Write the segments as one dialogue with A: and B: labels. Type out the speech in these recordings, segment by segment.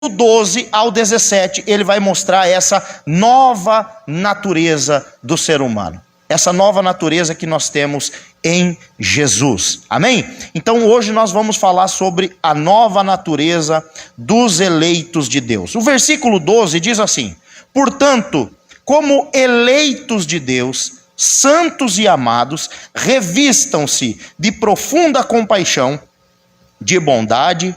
A: 12 ao 17, ele vai mostrar essa nova natureza do ser humano. Essa nova natureza que nós temos em Jesus. Amém? Então hoje nós vamos falar sobre a nova natureza dos eleitos de Deus. O versículo 12 diz assim: portanto, como eleitos de Deus, santos e amados, revistam-se de profunda compaixão, de bondade,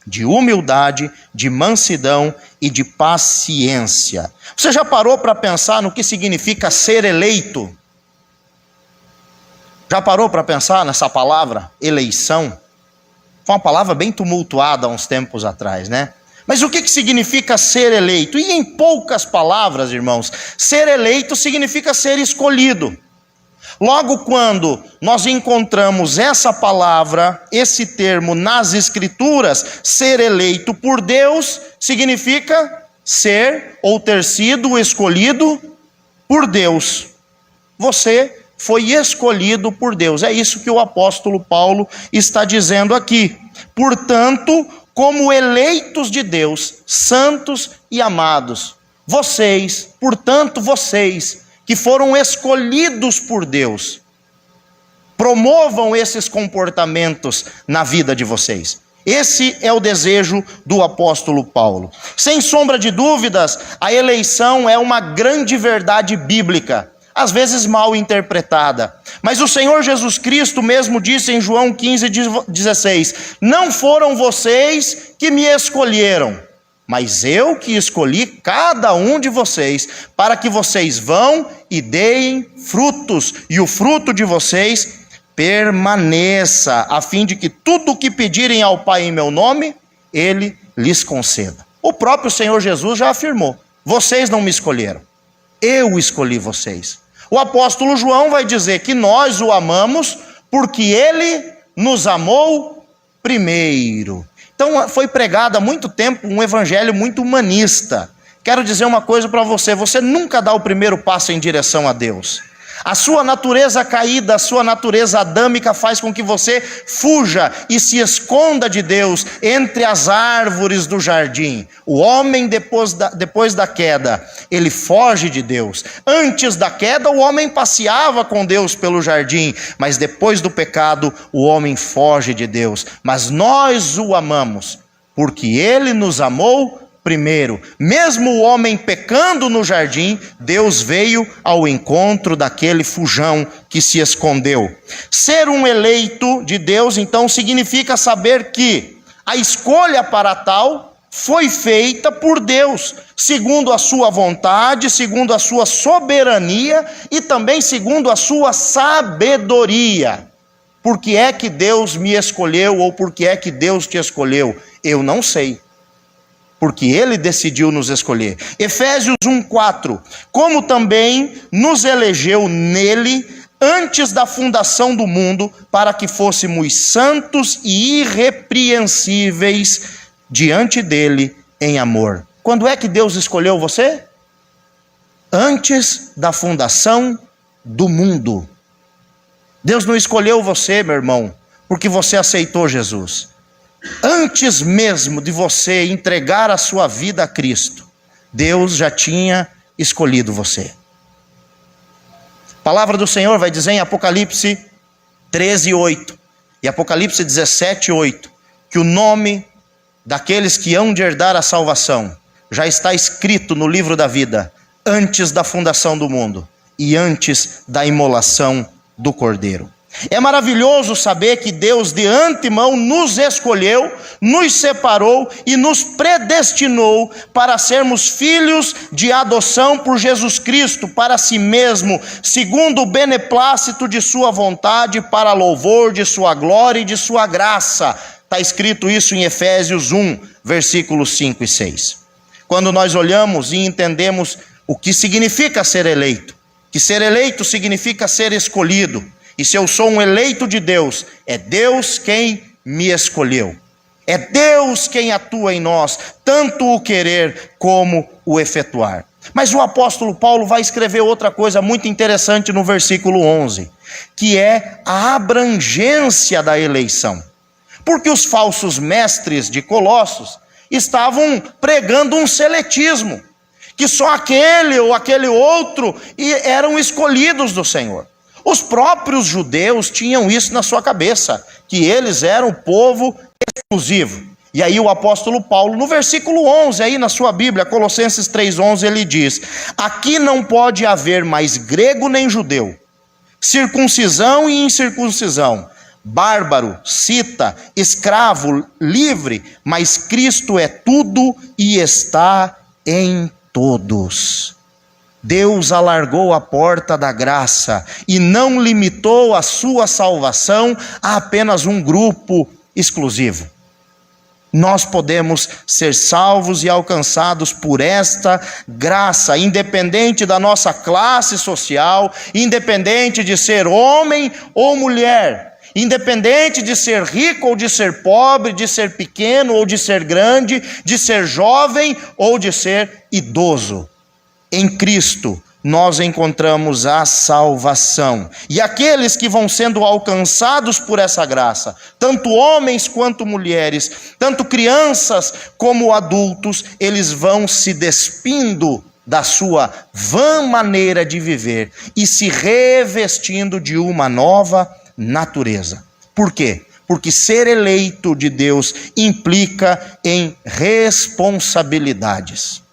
A: de humildade, de mansidão e de paciência. Você já parou para pensar no que significa ser eleito? Já parou para pensar nessa palavra, eleição? Foi uma palavra bem tumultuada há uns tempos atrás, né? Mas o que significa ser eleito? E em poucas palavras, irmãos, ser eleito significa ser escolhido. Logo, quando nós encontramos essa palavra, esse termo nas Escrituras, ser eleito por Deus, significa ser ou ter sido escolhido por Deus. Você foi escolhido por Deus. É isso que o apóstolo Paulo está dizendo aqui. Portanto, como eleitos de Deus, santos e amados, vocês, que foram escolhidos por Deus, promovam esses comportamentos na vida de vocês. Esse é o desejo do apóstolo Paulo. Sem sombra de dúvidas, a eleição é uma grande verdade bíblica, às vezes mal interpretada. Mas o Senhor Jesus Cristo mesmo disse em João 15:16, não foram vocês que me escolheram, mas eu que escolhi cada um de vocês, para que vocês vão e deem frutos, e o fruto de vocês permaneça, a fim de que tudo o que pedirem ao Pai em meu nome, Ele lhes conceda. O próprio Senhor Jesus já afirmou, vocês não me escolheram, eu escolhi vocês. O apóstolo João vai dizer que nós o amamos porque ele nos amou primeiro. Então foi pregado há muito tempo um evangelho muito humanista. Quero dizer uma coisa para você, você nunca dá o primeiro passo em direção a Deus. A sua natureza caída, a sua natureza adâmica faz com que você fuja e se esconda de Deus entre as árvores do jardim. O homem depois da queda, ele foge de Deus. Antes da queda o homem passeava com Deus pelo jardim, mas depois do pecado o homem foge de Deus. Mas nós o amamos, porque ele nos amou primeiro. Mesmo o homem pecando no jardim, Deus veio ao encontro daquele fujão que se escondeu. Ser um eleito de Deus, então, significa saber que a escolha para tal foi feita por Deus, segundo a sua vontade, segundo a sua soberania e também segundo a sua sabedoria. Por que é que Deus me escolheu ou por que é que Deus te escolheu? Eu não sei. Porque Ele decidiu nos escolher. Efésios 1:4, como também nos elegeu nele antes da fundação do mundo, para que fôssemos santos e irrepreensíveis diante dele em amor. Quando é que Deus escolheu você? Antes da fundação do mundo. Deus não escolheu você, meu irmão, porque você aceitou Jesus. Antes mesmo de você entregar a sua vida a Cristo, Deus já tinha escolhido você. A palavra do Senhor vai dizer em Apocalipse 13:8 e Apocalipse 17:8 que o nome daqueles que hão de herdar a salvação já está escrito no livro da vida antes da fundação do mundo e antes da imolação do Cordeiro. É maravilhoso saber que Deus de antemão nos escolheu, nos separou e nos predestinou para sermos filhos de adoção por Jesus Cristo para si mesmo, segundo o beneplácito de sua vontade, para louvor de sua glória e de sua graça. Está escrito isso em Efésios 1, versículos 5 e 6. Quando nós olhamos e entendemos o que significa ser eleito, que ser eleito significa ser escolhido. E se eu sou um eleito de Deus, é Deus quem me escolheu. É Deus quem atua em nós, tanto o querer como o efetuar. Mas o apóstolo Paulo vai escrever outra coisa muito interessante no versículo 11, que é a abrangência da eleição. Porque os falsos mestres de Colossos estavam pregando um seletismo, que só aquele ou aquele outro eram escolhidos do Senhor. Os próprios judeus tinham isso na sua cabeça, que eles eram o povo exclusivo. E aí o apóstolo Paulo, no versículo 11, aí na sua Bíblia, Colossenses 3,11, ele diz: aqui não pode haver mais grego nem judeu, circuncisão e incircuncisão, bárbaro, cita, escravo, livre, mas Cristo é tudo e está em todos. Deus alargou a porta da graça e não limitou a sua salvação a apenas um grupo exclusivo. Nós podemos ser salvos e alcançados por esta graça, independente da nossa classe social, independente de ser homem ou mulher, independente de ser rico ou de ser pobre, de ser pequeno ou de ser grande, de ser jovem ou de ser idoso. Em Cristo nós encontramos a salvação. E aqueles que vão sendo alcançados por essa graça, tanto homens quanto mulheres, tanto crianças como adultos, eles vão se despindo da sua vã maneira de viver e se revestindo de uma nova natureza. Por quê? Porque ser eleito de Deus implica em responsabilidades.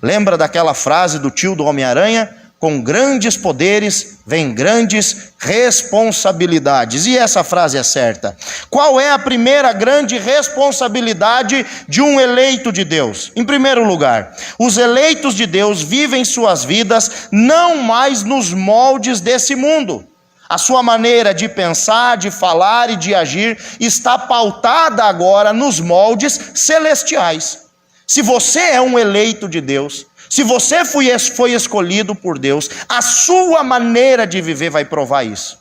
A: Lembra daquela frase do tio do Homem-Aranha? Com grandes poderes vem grandes responsabilidades. E essa frase é certa. Qual é a primeira grande responsabilidade de um eleito de Deus? Em primeiro lugar, os eleitos de Deus vivem suas vidas não mais nos moldes desse mundo. A sua maneira de pensar, de falar e de agir está pautada agora nos moldes celestiais. Se você é um eleito de Deus, se você foi escolhido por Deus, a sua maneira de viver vai provar isso.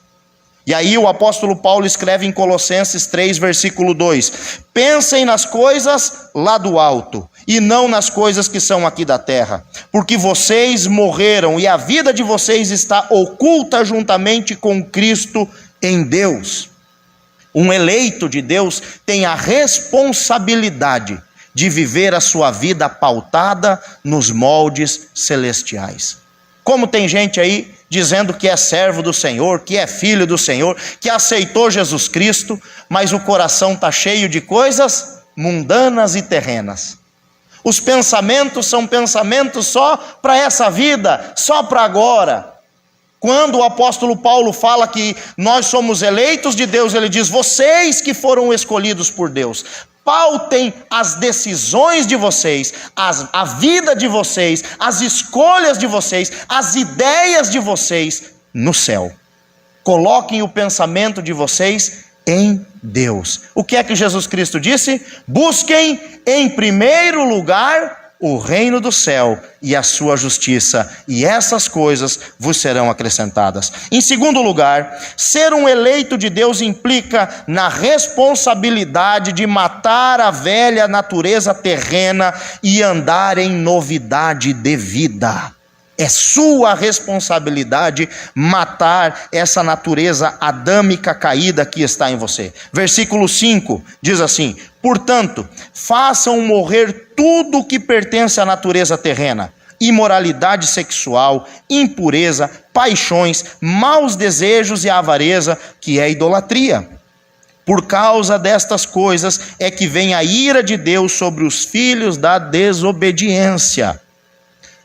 A: E aí o apóstolo Paulo escreve em Colossenses 3, versículo 2: pensem nas coisas lá do alto, e não nas coisas que são aqui da terra, porque vocês morreram, e a vida de vocês está oculta juntamente com Cristo em Deus. Um eleito de Deus tem a responsabilidade de viver a sua vida pautada nos moldes celestiais. Como tem gente aí dizendo que é servo do Senhor, que é filho do Senhor, que aceitou Jesus Cristo, mas o coração está cheio de coisas mundanas e terrenas. Os pensamentos são pensamentos só para essa vida, só para agora. Quando o apóstolo Paulo fala que nós somos eleitos de Deus, ele diz: vocês que foram escolhidos por Deus, pautem as decisões de vocês, a vida de vocês, as escolhas de vocês, as ideias de vocês no céu. Coloquem o pensamento de vocês em Deus. O que é que Jesus Cristo disse? Busquem em primeiro lugar o reino do céu e a sua justiça, e essas coisas vos serão acrescentadas. Em segundo lugar, ser um eleito de Deus implica na responsabilidade de matar a velha natureza terrena e andar em novidade de vida. É sua responsabilidade matar essa natureza adâmica caída que está em você. Versículo 5 diz assim: portanto, façam morrer tudo o que pertence à natureza terrena: imoralidade sexual, impureza, paixões, maus desejos e avareza, que é idolatria. Por causa destas coisas é que vem a ira de Deus sobre os filhos da desobediência.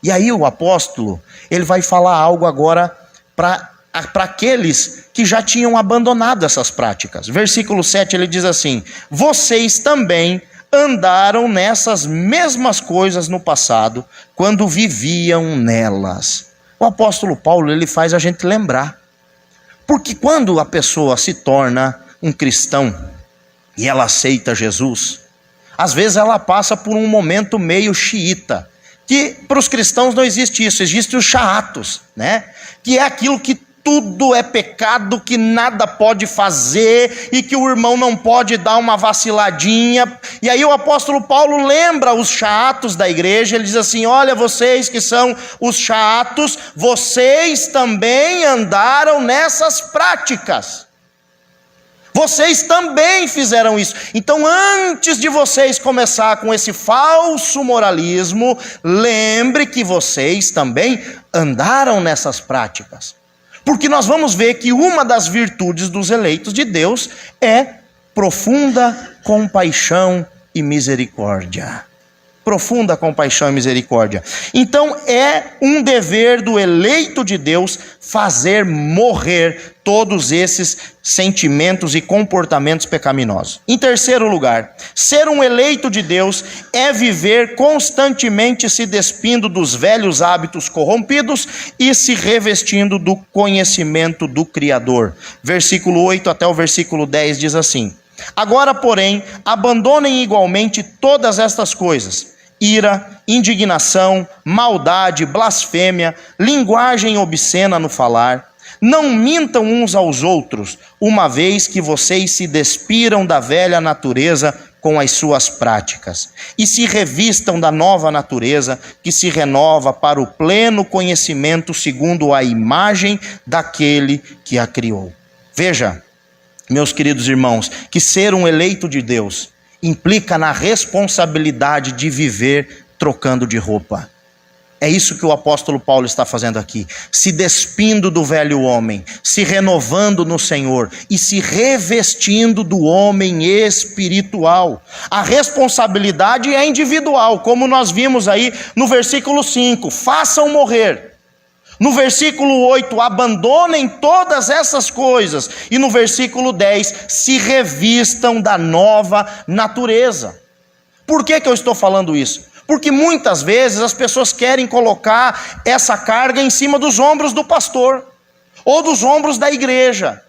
A: E aí o apóstolo, ele vai falar algo agora para aqueles que já tinham abandonado essas práticas. Versículo 7 ele diz assim: vocês também andaram nessas mesmas coisas no passado, quando viviam nelas. O apóstolo Paulo, ele faz a gente lembrar. Porque quando a pessoa se torna um cristão e ela aceita Jesus, às vezes ela passa por um momento meio xiita, que para os cristãos não existe isso, existem os chatos, que é aquilo que tudo é pecado, que nada pode fazer e que o irmão não pode dar uma vaciladinha. E aí o apóstolo Paulo lembra os chatos da igreja, ele diz assim: olha, vocês que são os chatos, vocês também andaram nessas práticas. Vocês também fizeram isso. Então, antes de vocês começar com esse falso moralismo, lembre que vocês também andaram nessas práticas. Porque nós vamos ver que uma das virtudes dos eleitos de Deus é profunda compaixão e misericórdia. Profunda compaixão e misericórdia. Então é um dever do eleito de Deus fazer morrer todos esses sentimentos e comportamentos pecaminosos. Em terceiro lugar, ser um eleito de Deus é viver constantemente se despindo dos velhos hábitos corrompidos e se revestindo do conhecimento do Criador. Versículo 8 até o versículo 10 diz assim: agora, porém, abandonem igualmente todas estas coisas: ira, indignação, maldade, blasfêmia, linguagem obscena no falar. Não mintam uns aos outros, uma vez que vocês se despiram da velha natureza com as suas práticas, e se revistam da nova natureza, que se renova para o pleno conhecimento segundo a imagem daquele que a criou. Veja, meus queridos irmãos, que ser um eleito de Deus implica na responsabilidade de viver trocando de roupa. É isso que o apóstolo Paulo está fazendo aqui, se despindo do velho homem, se renovando no Senhor e se revestindo do homem espiritual. A responsabilidade é individual, como nós vimos aí no versículo 5, façam morrer. No versículo 8, abandonem todas essas coisas. E no versículo 10, se revistam da nova natureza. Por que eu estou falando isso? Porque muitas vezes as pessoas querem colocar essa carga em cima dos ombros do pastor, ou dos ombros da igreja,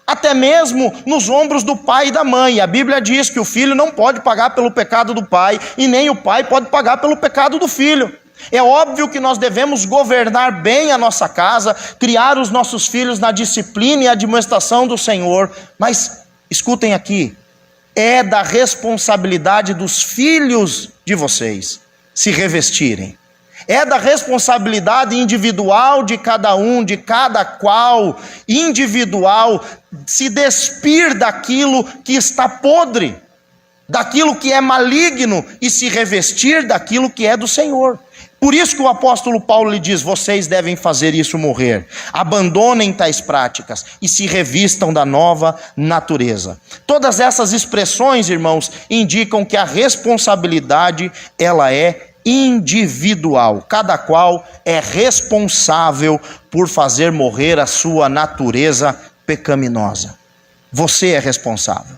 A: até mesmo nos ombros do pai e da mãe. A Bíblia diz que o filho não pode pagar pelo pecado do pai, e nem o pai pode pagar pelo pecado do filho. É óbvio que nós devemos governar bem a nossa casa, criar os nossos filhos na disciplina e admoestação do Senhor, mas escutem aqui, é da responsabilidade dos filhos de vocês se revestirem. É da responsabilidade individual de cada um, de cada qual, individual, se despir daquilo que está podre, daquilo que é maligno e se revestir daquilo que é do Senhor. Por isso que o apóstolo Paulo lhe diz: vocês devem fazer isso morrer. Abandonem tais práticas e se revistam da nova natureza. Todas essas expressões, irmãos, indicam que a responsabilidade, ela é individual. Cada qual é responsável por fazer morrer a sua natureza pecaminosa. Você é responsável.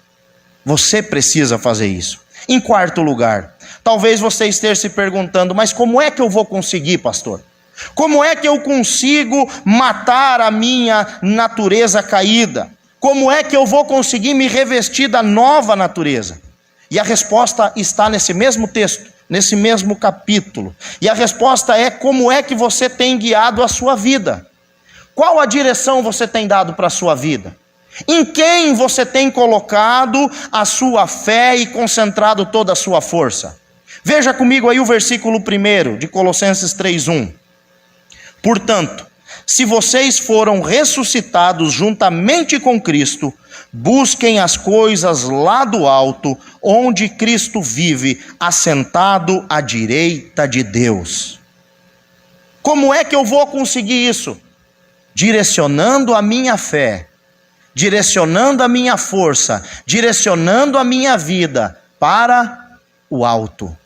A: Você precisa fazer isso. Em quarto lugar, talvez você esteja se perguntando: mas como é que eu vou conseguir, pastor? Como é que eu consigo matar a minha natureza caída? Como é que eu vou conseguir me revestir da nova natureza? E a resposta está nesse mesmo texto, nesse mesmo capítulo. E a resposta é: como é que você tem guiado a sua vida? Qual a direção você tem dado para a sua vida? Em quem você tem colocado a sua fé e concentrado toda a sua força? Veja comigo aí o versículo 1 de Colossenses 3:1. Portanto, se vocês foram ressuscitados juntamente com Cristo, busquem as coisas lá do alto, onde Cristo vive, assentado à direita de Deus. Como é que eu vou conseguir isso? Direcionando a minha fé, direcionando a minha força, direcionando a minha vida para o alto.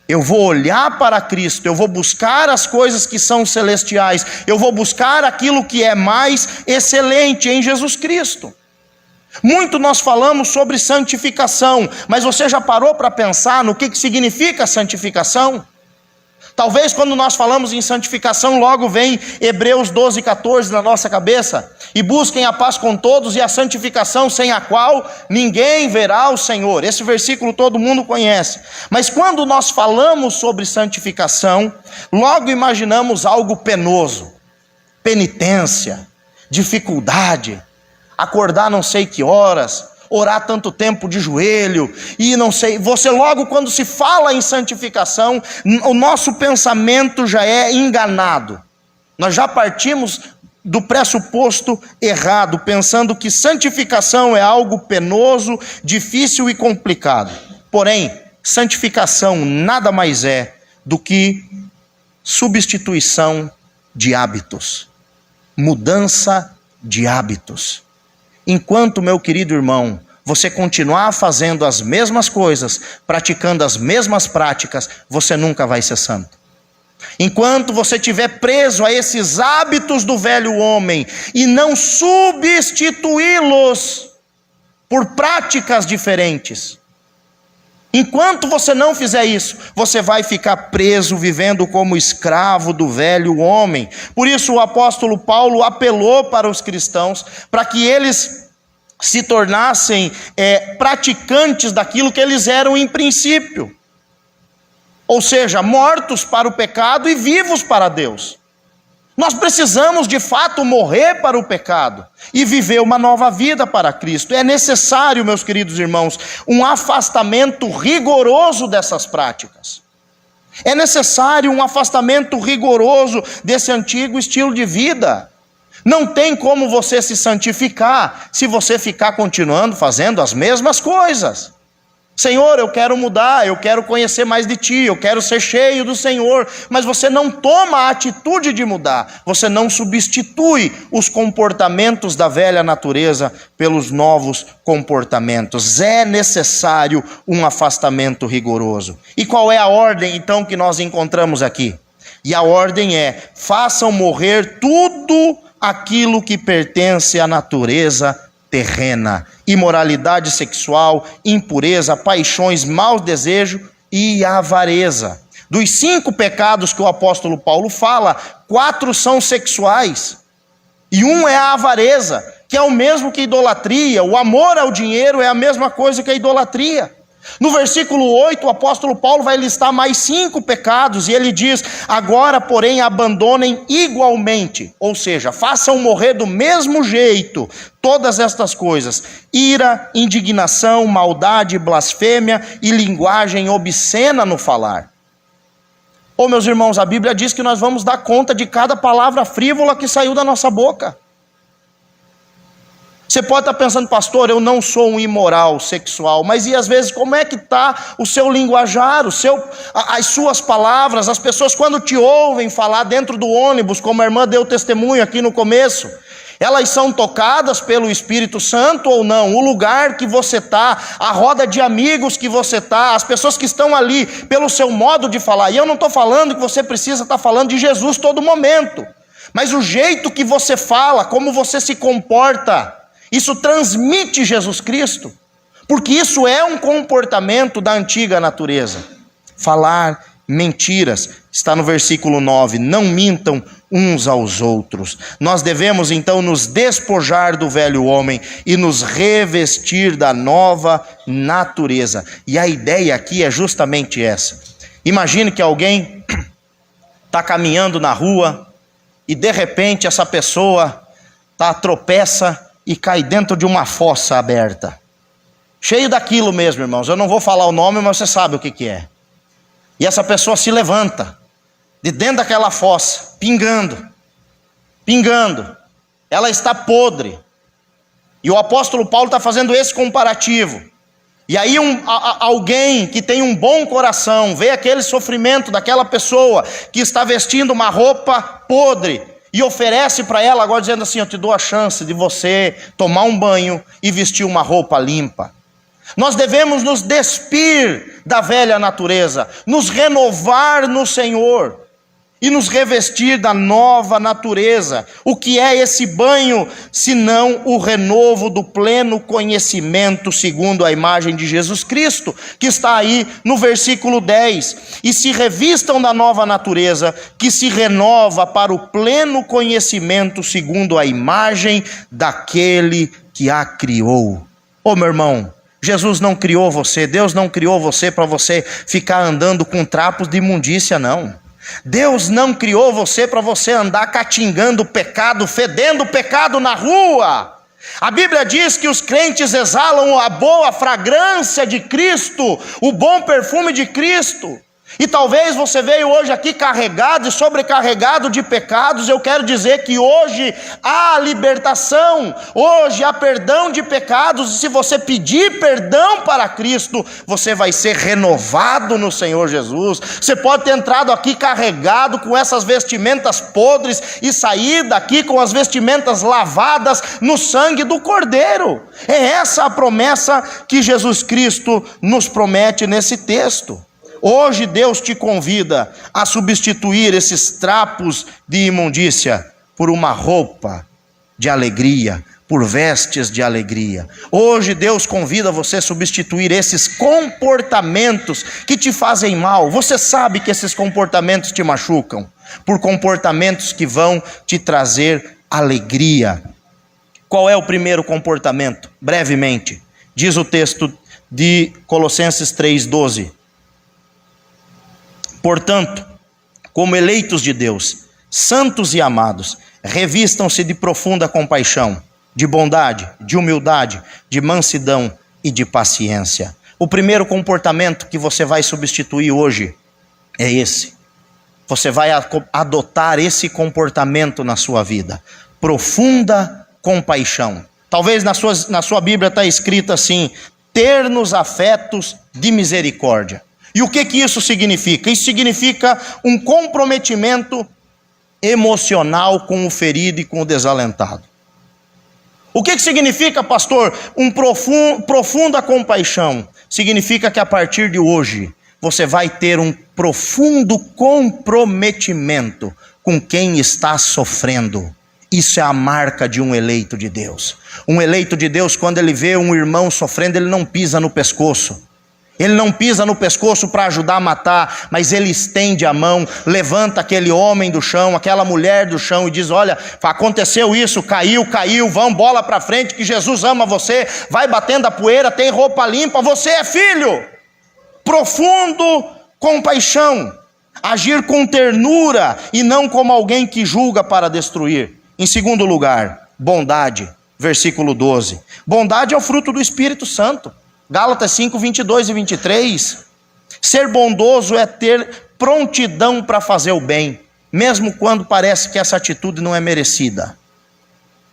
A: Eu vou olhar para Cristo, eu vou buscar as coisas que são celestiais, eu vou buscar aquilo que é mais excelente em Jesus Cristo. Muito nós falamos sobre santificação, mas você já parou para pensar no que significa santificação? Talvez quando nós falamos em santificação, logo vem Hebreus 12:14 na nossa cabeça. E busquem a paz com todos e a santificação, sem a qual ninguém verá o Senhor. Esse versículo todo mundo conhece. Mas quando nós falamos sobre santificação, logo imaginamos algo penoso, penitência, dificuldade, acordar não sei que horas, orar tanto tempo de joelho, e não sei, você logo quando se fala em santificação, o nosso pensamento já é enganado, nós já partimos do pressuposto errado, pensando que santificação é algo penoso, difícil e complicado. Porém, santificação nada mais é do que substituição de hábitos, mudança de hábitos. Enquanto, meu querido irmão, você continuar fazendo as mesmas coisas, praticando as mesmas práticas, você nunca vai ser santo. Enquanto você estiver preso a esses hábitos do velho homem e não substituí-los por práticas diferentes, enquanto você não fizer isso, você vai ficar preso, vivendo como escravo do velho homem. Por isso o apóstolo Paulo apelou para os cristãos, para que eles se tornassem praticantes daquilo que eles eram em princípio. Ou seja, mortos para o pecado e vivos para Deus. Nós precisamos de fato morrer para o pecado e viver uma nova vida para Cristo. É necessário, meus queridos irmãos, um afastamento rigoroso dessas práticas. É necessário um afastamento rigoroso desse antigo estilo de vida. Não tem como você se santificar se você ficar continuando fazendo as mesmas coisas. Senhor, eu quero mudar, eu quero conhecer mais de Ti, eu quero ser cheio do Senhor, mas você não toma a atitude de mudar, você não substitui os comportamentos da velha natureza pelos novos comportamentos. É necessário um afastamento rigoroso. E qual é a ordem então que nós encontramos aqui? E a ordem é: façam morrer tudo aquilo que pertence à natureza terrena: imoralidade sexual, impureza, paixões, maus desejos e avareza. Dos 5 pecados que o apóstolo Paulo fala, 4 são sexuais, e um é a avareza, que é o mesmo que idolatria. O amor ao dinheiro é a mesma coisa que a idolatria. No versículo 8, o apóstolo Paulo vai listar mais 5 pecados, e ele diz: agora, porém, abandonem igualmente, ou seja, façam morrer do mesmo jeito todas estas coisas: ira, indignação, maldade, blasfêmia e linguagem obscena no falar. Oh, meus irmãos, a Bíblia diz que nós vamos dar conta de cada palavra frívola que saiu da nossa boca. Você pode estar pensando: pastor, eu não sou um imoral sexual, mas e às vezes como é que está o seu linguajar, as suas palavras? As pessoas, quando te ouvem falar dentro do ônibus, como a irmã deu testemunho aqui no começo, elas são tocadas pelo Espírito Santo ou não? O lugar que você está, a roda de amigos que você está, as pessoas que estão ali, pelo seu modo de falar. E eu não estou falando que você precisa estar falando de Jesus todo momento, mas o jeito que você fala, como você se comporta, isso transmite Jesus Cristo, porque isso é um comportamento da antiga natureza. Falar mentiras, está no versículo 9, não mintam uns aos outros. Nós devemos então nos despojar do velho homem e nos revestir da nova natureza. E a ideia aqui é justamente essa. Imagine que alguém está caminhando na rua e de repente essa pessoa tropeça e cai dentro de uma fossa aberta, cheio daquilo mesmo, irmãos. Eu não vou falar o nome, mas você sabe o que é. E essa pessoa se levanta de dentro daquela fossa, pingando. Ela está podre. E o apóstolo Paulo está fazendo esse comparativo. E aí alguém que tem um bom coração vê aquele sofrimento daquela pessoa que está vestindo uma roupa podre e oferece para ela agora, dizendo assim: eu te dou a chance de você tomar um banho e vestir uma roupa limpa. Nós devemos nos despir da velha natureza, nos renovar no Senhor e nos revestir da nova natureza. O que é esse banho, senão o renovo do pleno conhecimento segundo a imagem de Jesus Cristo, que está aí no versículo 10. E se revistam da nova natureza, que se renova para o pleno conhecimento segundo a imagem daquele que a criou. Ô meu irmão, Jesus não criou você, Deus não criou você para você ficar andando com trapos de imundícia, não. Deus não criou você para você andar catingando o pecado, fedendo o pecado na rua. A Bíblia diz que os crentes exalam a boa fragrância de Cristo, o bom perfume de Cristo. E talvez você veio hoje aqui carregado e sobrecarregado de pecados. Eu quero dizer que hoje há libertação, hoje há perdão de pecados. E se você pedir perdão para Cristo, você vai ser renovado no Senhor Jesus. Você pode ter entrado aqui carregado com essas vestimentas podres e sair daqui com as vestimentas lavadas no sangue do Cordeiro. É essa a promessa que Jesus Cristo nos promete nesse texto. Hoje Deus te convida a substituir esses trapos de imundícia por uma roupa de alegria, por vestes de alegria. Hoje Deus convida você a substituir esses comportamentos que te fazem mal. Você sabe que esses comportamentos te machucam, por comportamentos que vão te trazer alegria. Qual é o primeiro comportamento? Brevemente, diz o texto de Colossenses 3,12. Portanto, como eleitos de Deus, santos e amados, revistam-se de profunda compaixão, de bondade, de humildade, de mansidão e de paciência. O primeiro comportamento que você vai substituir hoje é esse. Você vai adotar esse comportamento na sua vida. Profunda compaixão. Talvez na sua Bíblia está escrito assim: ternos afetos de misericórdia. E o que isso significa? Isso significa um comprometimento emocional com o ferido e com o desalentado. O que significa, pastor? Profunda compaixão. Significa que a partir de hoje, você vai ter um profundo comprometimento com quem está sofrendo. Isso é a marca de um eleito de Deus. Um eleito de Deus, quando ele vê um irmão sofrendo, ele não pisa no pescoço. Ele não pisa no pescoço para ajudar a matar, mas ele estende a mão, levanta aquele homem do chão, aquela mulher do chão e diz: olha, aconteceu isso, caiu, vamos, bola para frente, que Jesus ama você, vai batendo a poeira, tem roupa limpa, você é filho. Profundo compaixão, agir com ternura e não como alguém que julga para destruir. Em segundo lugar, bondade, versículo 12. Bondade é o fruto do Espírito Santo. Gálatas 5, 22 e 23. Ser bondoso é ter prontidão para fazer o bem, mesmo quando parece que essa atitude não é merecida.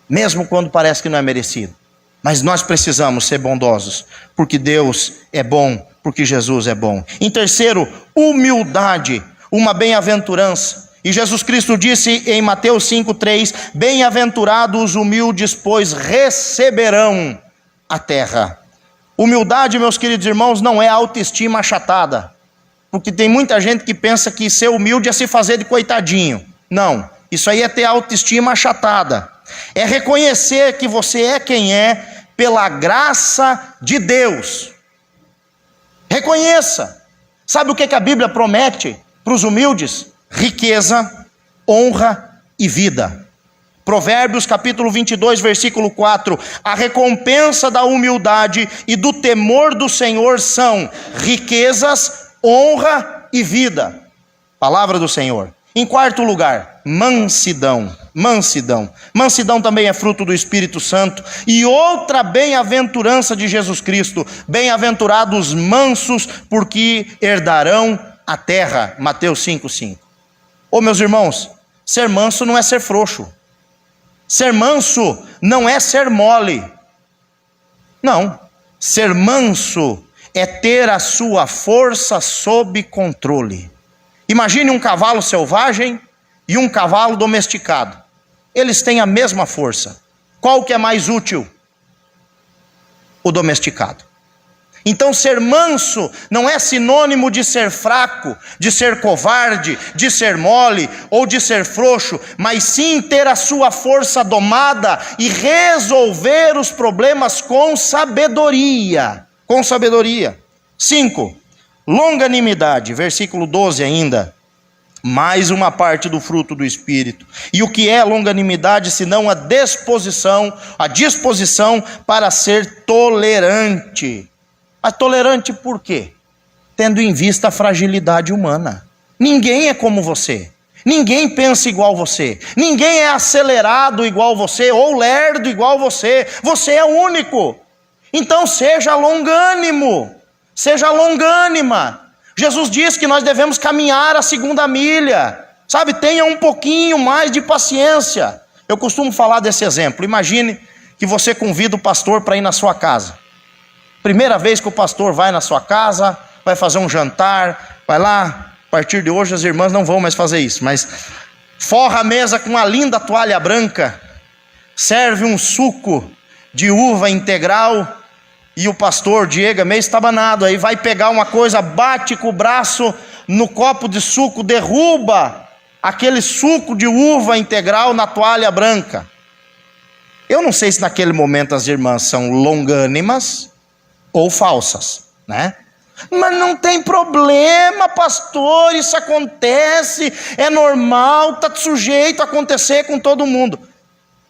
A: Mesmo quando parece que não é merecido. Mas nós precisamos ser bondosos, porque Deus é bom, porque Jesus é bom. Em terceiro, humildade, uma bem-aventurança. E Jesus Cristo disse em Mateus 5,3: bem-aventurados os humildes, pois receberão a terra. Humildade, meus queridos irmãos, não é autoestima achatada, porque tem muita gente que pensa que ser humilde é se fazer de coitadinho. Não, isso aí é ter autoestima achatada. É reconhecer que você é quem é pela graça de Deus. Reconheça. Sabe o que a Bíblia promete para os humildes? Riqueza, honra e vida. Provérbios capítulo 22, versículo 4. A recompensa da humildade e do temor do Senhor são riquezas, honra e vida. Palavra do Senhor. Em quarto lugar, mansidão. Mansidão também é fruto do Espírito Santo. E outra bem-aventurança de Jesus Cristo: bem-aventurados mansos, porque herdarão a terra. Mateus 5,5. Ô meus irmãos, ser manso não é ser frouxo. Ser manso não é ser mole. Não. Ser manso é ter a sua força sob controle. Imagine um cavalo selvagem e um cavalo domesticado. Eles têm a mesma força. Qual que é mais útil? O domesticado. Então ser manso não é sinônimo de ser fraco, de ser covarde, de ser mole ou de ser frouxo, mas sim ter a sua força domada e resolver os problemas com sabedoria. 5. Longanimidade, versículo 12 ainda. Mais uma parte do fruto do Espírito. E o que é longanimidade senão a disposição para ser tolerante. Mas tolerante por quê? Tendo em vista a fragilidade humana. Ninguém é como você. Ninguém pensa igual você. Ninguém é acelerado igual você ou lerdo igual você. Você é único. Então seja longânimo. Seja longânima. Jesus diz que nós devemos caminhar a segunda milha, sabe? Tenha um pouquinho mais de paciência. Eu costumo falar desse exemplo. Imagine que você convida o pastor para ir na sua casa. Primeira vez que o pastor vai na sua casa, vai fazer um jantar, vai lá. A partir de hoje as irmãs não vão mais fazer isso, mas forra a mesa com uma linda toalha branca, serve um suco de uva integral, e o pastor Diego é meio estabanado, aí vai pegar uma coisa, bate com o braço no copo de suco, derruba aquele suco de uva integral na toalha branca. Eu não sei se naquele momento as irmãs são longânimas ou falsas, né? Mas não tem problema, pastor, isso acontece, é normal, está sujeito a acontecer com todo mundo.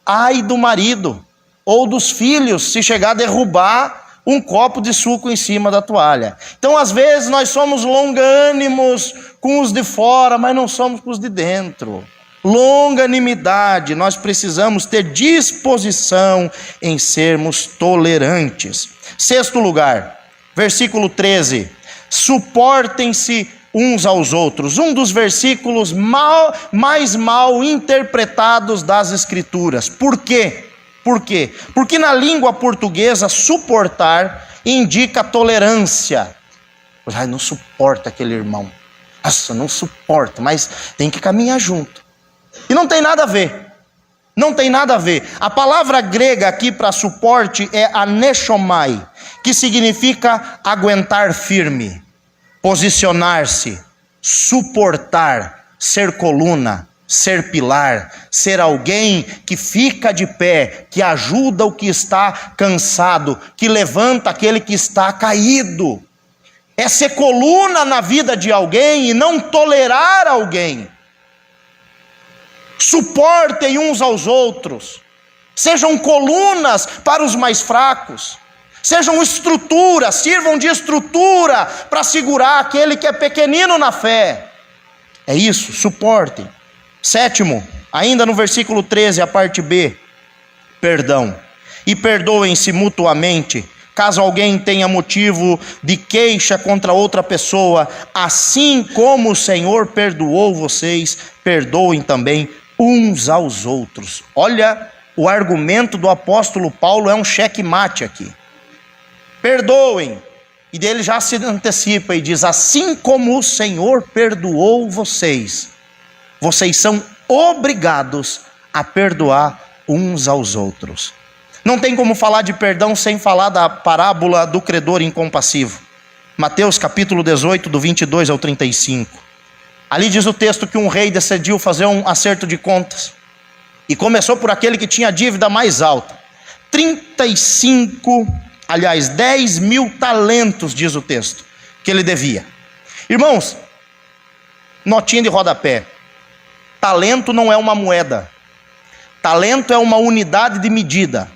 A: Ai do marido ou dos filhos se chegar a derrubar um copo de suco em cima da toalha. Então às vezes nós somos longânimos com os de fora, mas não somos com os de dentro. Longanimidade, nós precisamos ter disposição em sermos tolerantes. Sexto lugar, versículo 13, suportem-se uns aos outros. Um dos versículos mais mal interpretados das Escrituras. Por quê? Por quê? Porque na língua portuguesa, suportar indica tolerância. Ai, não suporta aquele irmão. Nossa, não suporta, mas tem que caminhar junto. E não tem nada a ver. Não tem nada a ver. A palavra grega aqui para suporte é anechomai, que significa aguentar firme, posicionar-se, suportar, ser coluna, ser pilar, ser alguém que fica de pé, que ajuda o que está cansado, que levanta aquele que está caído. É ser coluna na vida de alguém e não tolerar alguém. Suportem uns aos outros, sejam colunas para os mais fracos, sejam estruturas, sirvam de estrutura para segurar aquele que é pequenino na fé. É isso, suportem. Sétimo, ainda no versículo 13, a parte B, perdão. E perdoem-se mutuamente, caso alguém tenha motivo de queixa contra outra pessoa, assim como o Senhor perdoou vocês, perdoem também uns aos outros. Olha, o argumento do apóstolo Paulo é um checkmate aqui. Perdoem, e dele já se antecipa e diz, assim como o Senhor perdoou vocês, vocês são obrigados a perdoar uns aos outros. Não tem como falar de perdão sem falar da parábola do credor incompassivo. Mateus capítulo 18, do 22 ao 35. Ali diz o texto que um rei decidiu fazer um acerto de contas. E começou por aquele que tinha a dívida mais alta. 10 mil talentos, diz o texto, que ele devia. Irmãos, notinha de rodapé. Talento não é uma moeda. Talento é uma unidade de medida.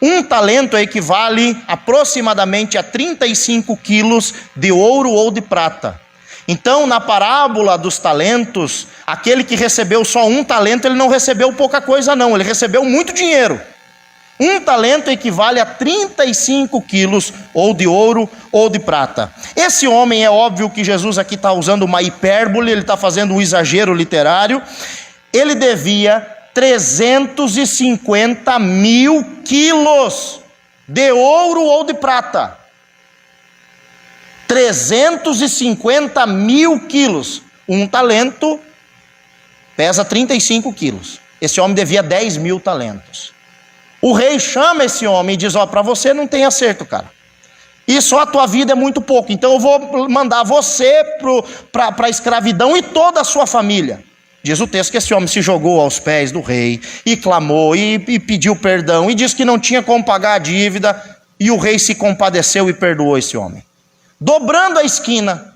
A: Um talento equivale aproximadamente a 35 quilos de ouro ou de prata. Então, na parábola dos talentos, aquele que recebeu só um talento, ele não recebeu pouca coisa não, ele recebeu muito dinheiro. Um talento equivale a 35 quilos, ou de ouro ou de prata. Esse homem, é óbvio que Jesus aqui está usando uma hipérbole, ele está fazendo um exagero literário. Ele devia 350 mil quilos de ouro ou de prata. 350 mil quilos. Um talento pesa 35 quilos. Esse homem devia 10 mil talentos. O rei chama esse homem e diz, para você não tem acerto, cara. E só a tua vida é muito pouco. Então eu vou mandar você para a escravidão e toda a sua família. Diz o texto que esse homem se jogou aos pés do rei e clamou e pediu perdão. E disse que não tinha como pagar a dívida. E o rei se compadeceu e perdoou esse homem. Dobrando a esquina,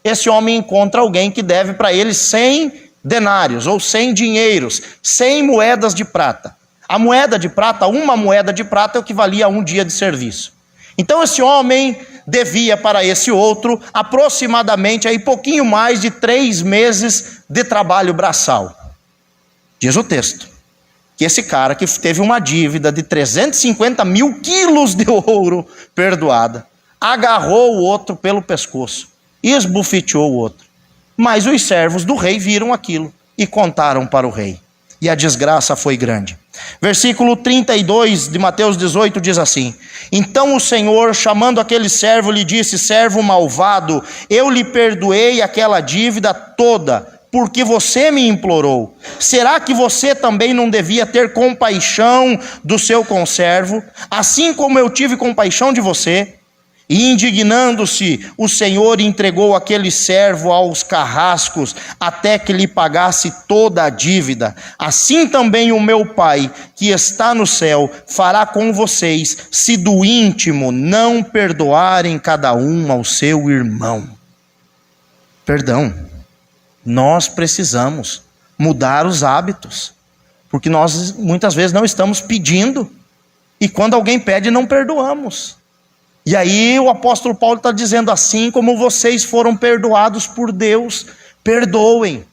A: esse homem encontra alguém que deve para ele 100 denários, ou 100 dinheiros, 100 moedas de prata. A moeda de prata, uma moeda de prata equivalia a um dia de serviço. Então esse homem devia para esse outro aproximadamente aí pouquinho mais de 3 meses de trabalho braçal. Diz o texto que esse cara que teve uma dívida de 350 mil quilos de ouro perdoada, agarrou o outro pelo pescoço e esbofeteou o outro. Mas os servos do rei viram aquilo e contaram para o rei. E a desgraça foi grande. Versículo 32 de Mateus 18 diz assim: então o Senhor, chamando aquele servo, lhe disse: servo malvado, eu lhe perdoei aquela dívida toda, porque você me implorou. Será que você também não devia ter compaixão do seu conservo, assim como eu tive compaixão de você? E indignando-se, o Senhor entregou aquele servo aos carrascos, até que lhe pagasse toda a dívida. Assim também o meu Pai, que está no céu, fará com vocês, se do íntimo não perdoarem cada um ao seu irmão. Perdão. Nós precisamos mudar os hábitos, porque nós muitas vezes não estamos pedindo, e quando alguém pede, não perdoamos. E aí o apóstolo Paulo está dizendo: assim como vocês foram perdoados por Deus, perdoem.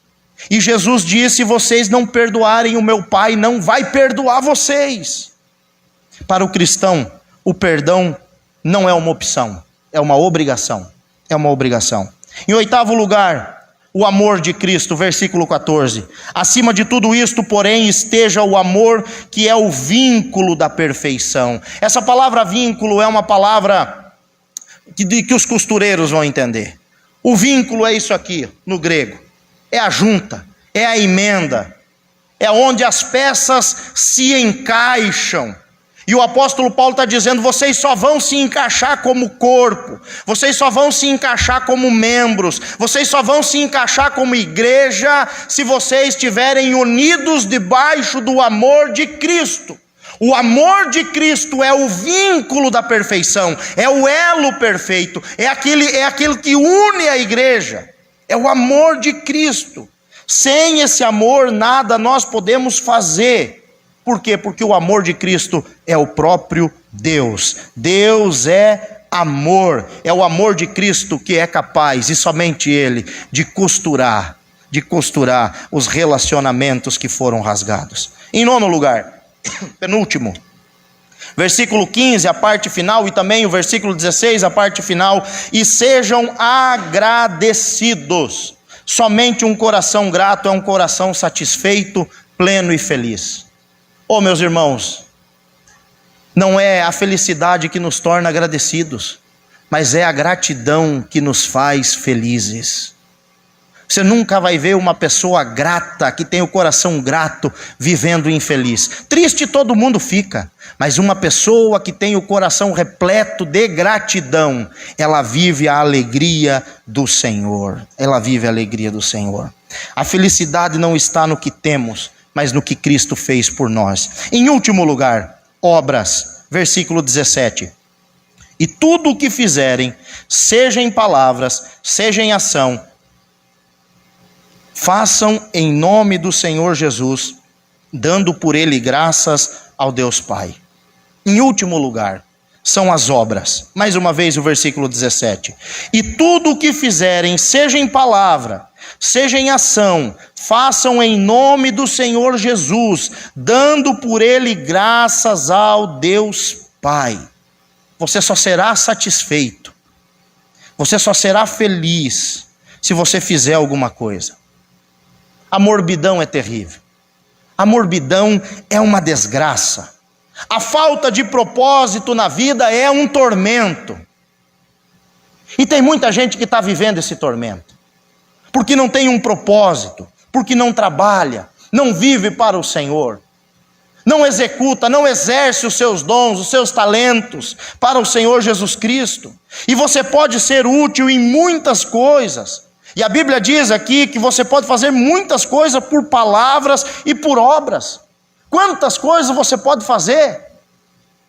A: E Jesus disse: se vocês não perdoarem, o meu Pai não vai perdoar vocês. Para o cristão, o perdão não é uma opção, é uma obrigação. É uma obrigação. Em oitavo lugar, o amor de Cristo, versículo 14. Acima de tudo isto, porém, esteja o amor, que é o vínculo da perfeição. Essa palavra vínculo é uma palavra que os costureiros vão entender. O vínculo é isso aqui, no grego. É a junta, é a emenda, é onde as peças se encaixam. E o apóstolo Paulo está dizendo: vocês só vão se encaixar como corpo, vocês só vão se encaixar como membros, vocês só vão se encaixar como igreja, se vocês estiverem unidos debaixo do amor de Cristo. O amor de Cristo é o vínculo da perfeição, é o elo perfeito, é aquilo que une a igreja, é o amor de Cristo. Sem esse amor, nada nós podemos fazer. Por quê? Porque o amor de Cristo é o próprio Deus. Deus é amor. É o amor de Cristo que é capaz, e somente Ele, de costurar os relacionamentos que foram rasgados. Em nono lugar, penúltimo, versículo 15, a parte final, e também o versículo 16, a parte final: e sejam agradecidos. Somente um coração grato é um coração satisfeito, pleno e feliz. Oh, meus irmãos, não é a felicidade que nos torna agradecidos, mas é a gratidão que nos faz felizes. Você nunca vai ver uma pessoa grata, que tem o coração grato, vivendo infeliz. Triste todo mundo fica, mas uma pessoa que tem o coração repleto de gratidão, ela vive a alegria do Senhor. Ela vive a alegria do Senhor. A felicidade não está no que temos, mas no que Cristo fez por nós. Em último lugar, obras, versículo 17. E tudo o que fizerem, seja em palavras, seja em ação, façam em nome do Senhor Jesus, dando por ele graças ao Deus Pai. Em último lugar, são as obras. Mais uma vez o versículo 17. E tudo o que fizerem, seja em palavra, seja em ação, façam em nome do Senhor Jesus, dando por ele graças ao Deus Pai. Você só será satisfeito, você só será feliz se você fizer alguma coisa. A morbidão é terrível. A morbidão é uma desgraça. A falta de propósito na vida é um tormento. E tem muita gente que está vivendo esse tormento, porque não tem um propósito, porque não trabalha, não vive para o Senhor, não executa, não exerce os seus dons, os seus talentos para o Senhor Jesus Cristo. E você pode ser útil em muitas coisas. E a Bíblia diz aqui que você pode fazer muitas coisas por palavras e por obras. Quantas coisas você pode fazer?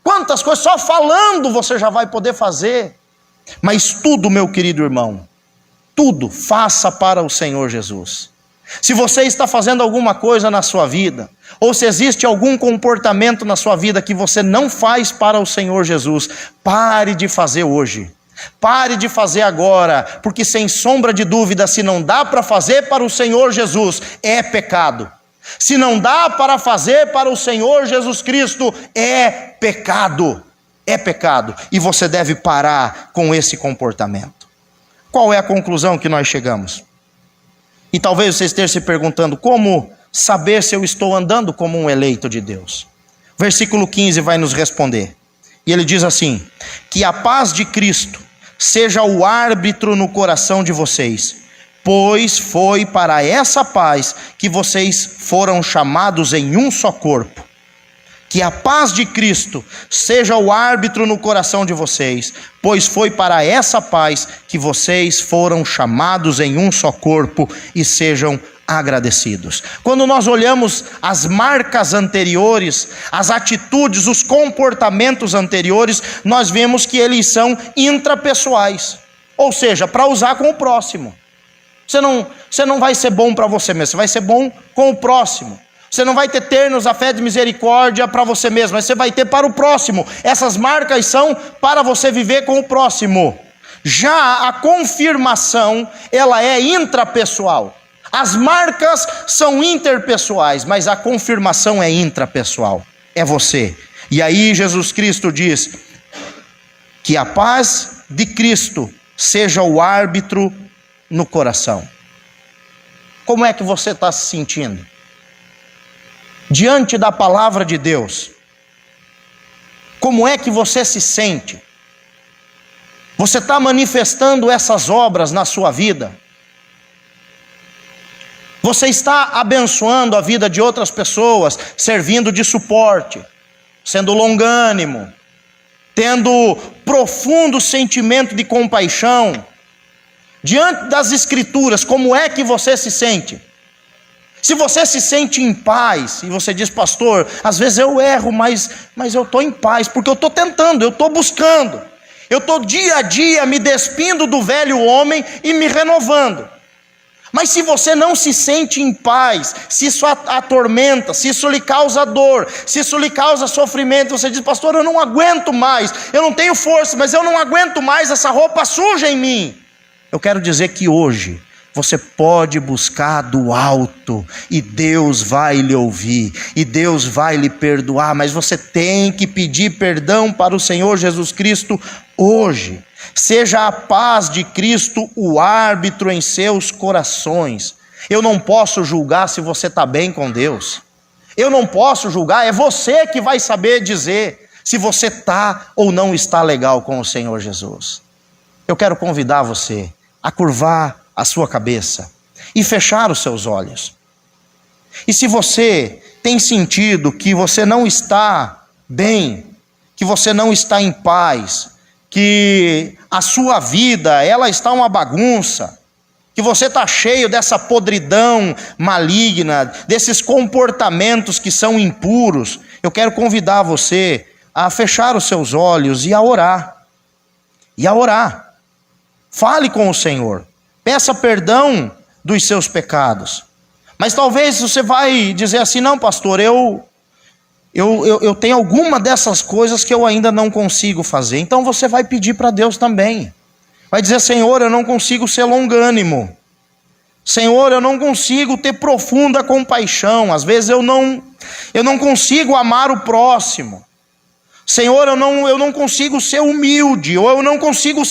A: Quantas coisas, só falando você já vai poder fazer. Mas tudo, meu querido irmão, tudo faça para o Senhor Jesus. Se você está fazendo alguma coisa na sua vida, ou se existe algum comportamento na sua vida que você não faz para o Senhor Jesus, pare de fazer hoje. Pare de fazer agora, porque sem sombra de dúvida, se não dá para fazer para o Senhor Jesus, é pecado. Se não dá para fazer para o Senhor Jesus Cristo, é pecado. é pecado, e você deve parar com esse comportamento. Qual é a conclusão que nós chegamos? E talvez você esteja se perguntando, como saber se eu estou andando como um eleito de Deus? Versículo 15 vai nos responder. E ele diz assim: que a paz de Cristo seja o árbitro no coração de vocês, pois foi para essa paz que vocês foram chamados em um só corpo. Que a paz de Cristo seja o árbitro no coração de vocês, pois foi para essa paz que vocês foram chamados em um só corpo, e sejam agradecidos. Quando nós olhamos as marcas anteriores, as atitudes, os comportamentos anteriores, nós vemos que eles são intrapessoais, ou seja, para usar com o próximo. Você não vai ser bom para você mesmo, você vai ser bom com o próximo. Você não vai ter ternos afeto e misericórdia para você mesmo, mas você vai ter para o próximo. Essas marcas são para você viver com o próximo. Já a confirmação, ela é intrapessoal. As marcas são interpessoais, mas a confirmação é intrapessoal. É você. E aí Jesus Cristo diz que a paz de Cristo seja o árbitro no coração. Como é que você está se sentindo diante da palavra de Deus? Como é que você se sente? Você está manifestando essas obras na sua vida? Você está abençoando a vida de outras pessoas, servindo de suporte, sendo longânimo, tendo profundo sentimento de compaixão? Diante das Escrituras, como é que você se sente? Se você se sente em paz, e você diz, pastor, às vezes eu erro, mas eu estou em paz, porque eu estou tentando, eu estou buscando, eu estou dia a dia me despindo do velho homem e me renovando. Mas se você não se sente em paz, se isso atormenta, se isso lhe causa dor, se isso lhe causa sofrimento, você diz, pastor, eu não aguento mais, eu não tenho força, mas eu não aguento mais essa roupa suja em mim. Eu quero dizer que hoje você pode buscar do alto, e Deus vai lhe ouvir, e Deus vai lhe perdoar, mas você tem que pedir perdão para o Senhor Jesus Cristo hoje. Seja a paz de Cristo o árbitro em seus corações. Eu não posso julgar se você está bem com Deus. Eu não posso julgar, é você que vai saber dizer se você está ou não está legal com o Senhor Jesus. Eu quero convidar você a curvar a sua cabeça e fechar os seus olhos. E se você tem sentido que você não está bem, que você não está em paz, que a sua vida, ela está uma bagunça, que você está cheio dessa podridão maligna, desses comportamentos que são impuros, eu quero convidar você a fechar os seus olhos e a orar. E a orar. Fale com o Senhor. Peça perdão dos seus pecados. Mas talvez você vai dizer assim, não, pastor, eu tenho alguma dessas coisas que eu ainda não consigo fazer. Então você vai pedir para Deus também. Vai dizer, Senhor, eu não consigo ser longânimo. Senhor, eu não consigo ter profunda compaixão. Às vezes eu não consigo amar o próximo. Senhor, eu não consigo ser humilde, ou eu não consigo